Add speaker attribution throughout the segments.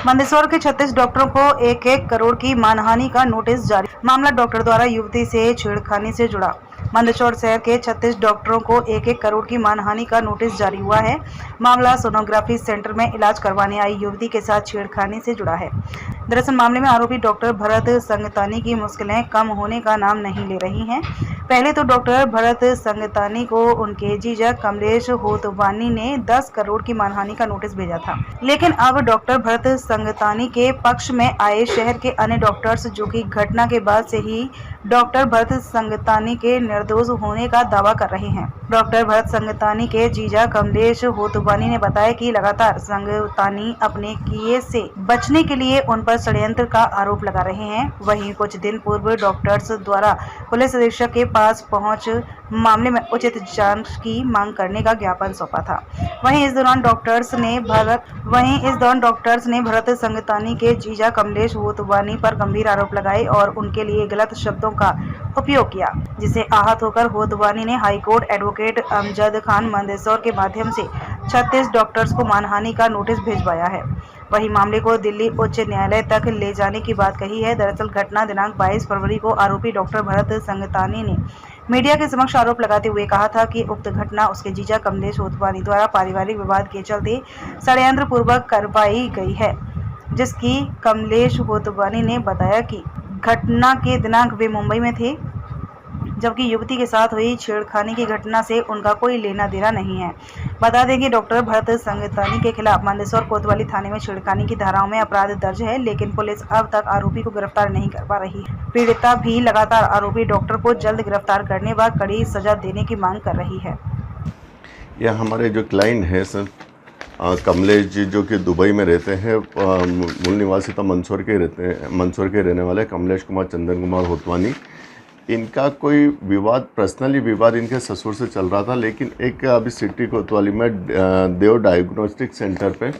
Speaker 1: मंदसौर के 36 डॉक्टरों को 1-1 करोड़ की मानहानि का नोटिस जारी। मामला डॉक्टर द्वारा युवती से छेड़खानी से जुड़ा। मंदसौर शहर के 36 डॉक्टरों को 1-1 करोड़ की मानहानि का नोटिस जारी हुआ है। मामला सोनोग्राफी सेंटर में इलाज करवाने आई युवती के साथ छेड़खानी से जुड़ा है। दरअसल मामले में आरोपी डॉक्टर भरत संगतानी की मुश्किलें कम होने का नाम नहीं ले रही हैं। पहले तो डॉक्टर भरत संगतानी को उनके जीजा कमलेश होतवानी ने 10 करोड़ की मानहानि का नोटिस भेजा था, लेकिन अब डॉक्टर भरत संगतानी के पक्ष में आए शहर के अन्य डॉक्टर्स, जो कि घटना के बाद से ही डॉक्टर भरत संगतानी के निर्दोष होने का दावा कर रहे हैं। डॉक्टर भरत संगतानी के जीजा कमलेश होतवानी ने बताया कि लगातार संगतानी अपने किए से बचने के लिए उन पर षड्यंत्र का आरोप लगा रहे हैं। वहीं कुछ दिन पूर्व डॉक्टर्स द्वारा पुलिस अधीक्षक के पास पहुंच मामले में उचित जांच की मांग करने का ज्ञापन सौंपा था। वहीं इस दौरान डॉक्टर्स ने भरत संगतानी के जीजा कमलेश होतवानी पर गंभीर आरोप लगाए और उनके लिए गलत शब्दों का उपयोग किया, जिससे आहत होकर होतवानी ने हाईकोर्ट एडवोकेट अमजद खान मंदसौर के माध्यम से 36 डॉक्टर्स को मानहानि का नोटिस भिजवाया है। वही मामले को दिल्ली उच्च न्यायालय तक ले जाने की बात कही है। दरअसल घटना दिनांक 22 फरवरी को आरोपी डॉक्टर भरत संगतानी ने मीडिया के समक्ष आरोप लगाते हुए कहा था कि उक्त घटना उसके जीजा कमलेश होतवानी द्वारा पारिवारिक विवाद के चलते षड्यंत्र पूर्वक करवाई गई है, जिसकी कमलेश होतवानी ने बताया कि घटना के दिनांक वे मुंबई में थे, जबकि युवती के साथ हुई छेड़खानी की घटना से उनका कोई लेना देना नहीं है। बता दें कि डॉक्टर भरत संगतानी के खिलाफ मंदसौर कोतवाली थाने में छेड़खानी की धाराओं में अपराध दर्ज है, लेकिन पुलिस अब तक आरोपी को गिरफ्तार नहीं कर पा रही है। पीड़िता भी लगातार आरोपी डॉक्टर को जल्द गिरफ्तार करने व कड़ी सजा देने की मांग कर रही है।
Speaker 2: यह हमारे जो क्लाइंट है सर कमलेश जी, जो कि दुबई में रहते हैं, मूल निवासी तो मंदसौर के रहते हैं, मंदसौर के रहने वाले कमलेश कुमार चंदन कुमार होतवानी। इनका कोई विवाद, पर्सनली विवाद इनके ससुर से चल रहा था, लेकिन एक अभी सिटी कोतवाली में देव डायग्नोस्टिक सेंटर पे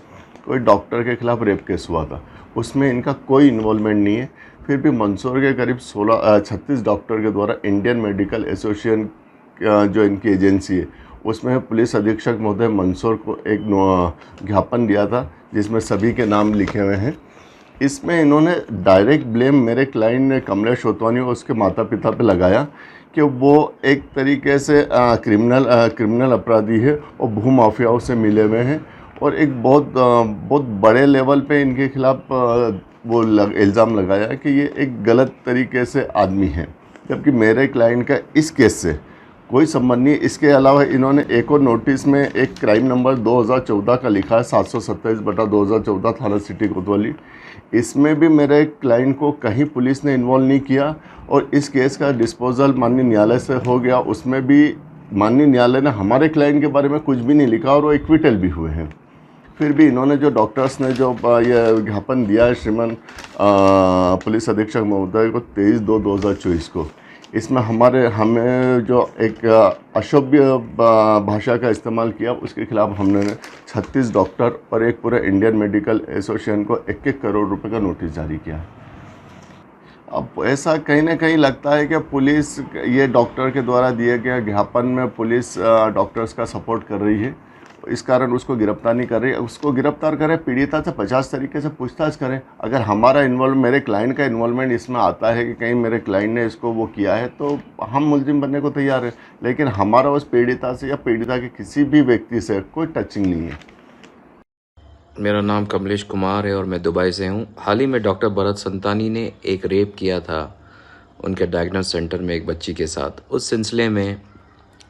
Speaker 2: कोई डॉक्टर के खिलाफ रेप केस हुआ था, उसमें इनका कोई इन्वॉल्वमेंट नहीं है। फिर भी मंदसौर के करीब 36 डॉक्टर के द्वारा इंडियन मेडिकल एसोसिएशन जो इनकी एजेंसी है, उसमें पुलिस अधीक्षक महोदय मंदसौर को एक ज्ञापन दिया था, जिसमें सभी के नाम लिखे हुए हैं। इसमें इन्होंने डायरेक्ट ब्लेम मेरे क्लाइंट ने कमलेश होतवानी और उसके माता पिता पे लगाया कि वो एक तरीके से क्रिमिनल अपराधी है और भूमाफियाओं से मिले हुए हैं, और एक बहुत बड़े लेवल पे इनके खिलाफ वो इल्ज़ाम लगाया कि ये एक गलत तरीके से आदमी है, जबकि मेरे क्लाइंट का इस केस से कोई संबंध नहीं। इसके अलावा इन्होंने एक और नोटिस में एक क्राइम नंबर 2014 का लिखा है, 727/2014 थाना सिटी कोतवाली। इसमें भी मेरे क्लाइंट को कहीं पुलिस ने इन्वॉल्व नहीं किया, और इस केस का डिस्पोजल माननीय न्यायालय से हो गया। उसमें भी माननीय न्यायालय ने हमारे क्लाइंट के बारे में कुछ भी नहीं लिखा और वो एक्विटल भी हुए हैं। फिर भी इन्होंने जो डॉक्टर्स ने जो ये ज्ञापन दिया है श्रीमान पुलिस अधीक्षक महोदय को 23/2/2024 को, इसमें हमें जो एक अशोभ्य भाषा का इस्तेमाल किया, उसके खिलाफ हमने 36 डॉक्टर और एक पूरे इंडियन मेडिकल एसोसिएशन को 1-1 करोड़ रुपए का नोटिस जारी किया। अब ऐसा कहीं ना कहीं लगता है कि पुलिस ये डॉक्टर के द्वारा दिए गए ज्ञापन में पुलिस डॉक्टर्स का सपोर्ट कर रही है, इस कारण उसको गिरफ्तार नहीं कर रही है। उसको गिरफ्तार करें, पीड़िता से 50 तरीके से पूछताछ करें। अगर हमारा मेरे क्लाइंट का इन्वॉल्वमेंट इसमें आता है कि कहीं मेरे क्लाइंट ने इसको वो किया है, तो हम मुलजिम बनने को तैयार है, लेकिन हमारा उस पीड़िता से या पीड़िता के किसी भी व्यक्ति से कोई टचिंग नहीं है।
Speaker 3: मेरा नाम कमलेश कुमार है और मैं दुबई से हूँ। हाल ही में डॉक्टर भरत संतानी ने एक रेप किया था उनके डायग्नोस सेंटर में एक बच्ची के साथ। उस सिलसिले में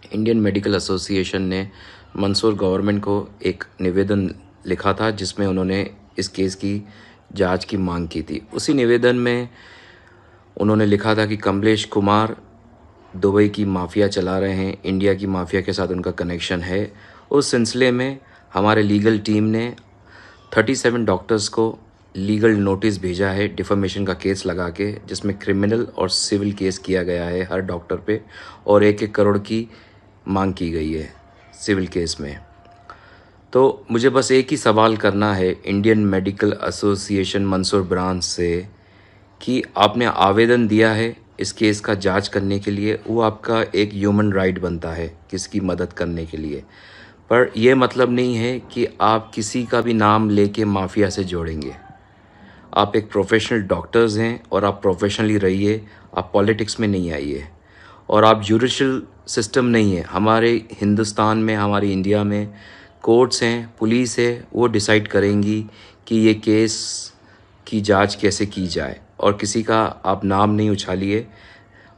Speaker 3: इंडियन मेडिकल एसोसिएशन ने मंदसौर गवर्नमेंट को एक निवेदन लिखा था, जिसमें उन्होंने इस केस की जांच की मांग की थी। उसी निवेदन में उन्होंने लिखा था कि कमलेश कुमार दुबई की माफिया चला रहे हैं, इंडिया की माफिया के साथ उनका कनेक्शन है। उस सिलसिले में हमारे लीगल टीम ने 37 डॉक्टर्स को लीगल नोटिस भेजा है डिफेमेशन का केस लगा के, जिसमें क्रिमिनल और सिविल केस किया गया है हर डॉक्टर पे, और 1-1 करोड़ की मांग की गई है सिविल केस में। तो मुझे बस एक ही सवाल करना है Indian medical association Mandsaur branch से कि आपने आवेदन दिया है इस केस का जांच करने के लिए, वो आपका एक ह्यूमन राइट बनता है किसी की मदद करने के लिए, पर यह मतलब नहीं है कि आप किसी का भी नाम लेके माफिया से जोड़ेंगे। आप एक प्रोफेशनल डॉक्टर्स हैं और आप प्रोफेशनली रहिए, आप पॉलिटिक्स में नहीं आइए। और आप जुडिशल सिस्टम नहीं है हमारे हिंदुस्तान में, हमारी इंडिया में कोर्ट्स हैं, पुलिस है, वो डिसाइड करेंगी कि ये केस की जांच कैसे की जाए, और किसी का आप नाम नहीं उछालिए।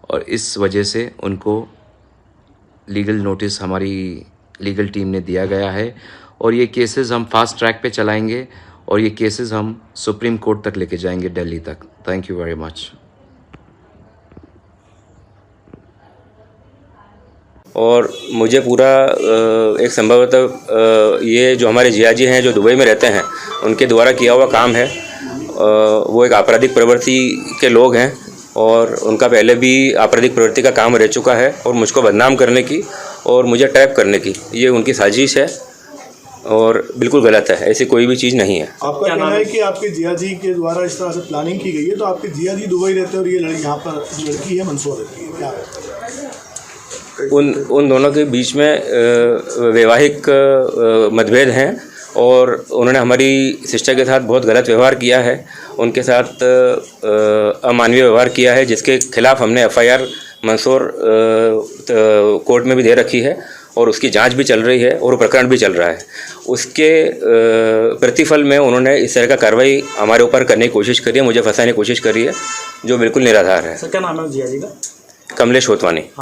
Speaker 3: और इस वजह से उनको लीगल नोटिस हमारी लीगल टीम ने दिया गया है, और ये केसेस हम फास्ट ट्रैक पे चलाएंगे, और ये केसेस हम सुप्रीम कोर्ट तक लेके जाएंगे, दिल्ली तक। Thank you very much.
Speaker 4: और मुझे पूरा एक संभवतः ये जो हमारे जियाजी हैं जो दुबई में रहते हैं उनके द्वारा किया हुआ काम है। वो एक आपराधिक प्रवृत्ति के लोग हैं और उनका पहले भी आपराधिक प्रवृत्ति का काम रह चुका है, और मुझको बदनाम करने की और मुझे ट्रैप करने की ये उनकी साजिश है, और बिल्कुल गलत है, ऐसी कोई भी चीज़ नहीं है।
Speaker 5: आपका कहना है कि आपके जियाजी के द्वारा इस तरह से प्लानिंग की गई है, तो आपके जियाजी दुबई रहते हैं और ये यहाँ पर जो लड़की है मंसूर रहती है, क्या है?
Speaker 4: उन दोनों के बीच में वैवाहिक मतभेद हैं, और उन्होंने हमारी सिस्टर के साथ बहुत गलत व्यवहार किया है, उनके साथ अमानवीय व्यवहार किया है, जिसके खिलाफ हमने FIR मंसूर कोर्ट में भी दे रखी है, और उसकी जांच भी चल रही है और प्रकरण भी चल रहा है। उसके प्रतिफल में उन्होंने इस तरह का कार्रवाई हमारे ऊपर करने की कोशिश करी है, मुझे फंसाने की कोशिश करी है, जो बिल्कुल निराधार है।
Speaker 5: सर क्या नाम है जियाजी का?
Speaker 4: कमलेश होतवानी।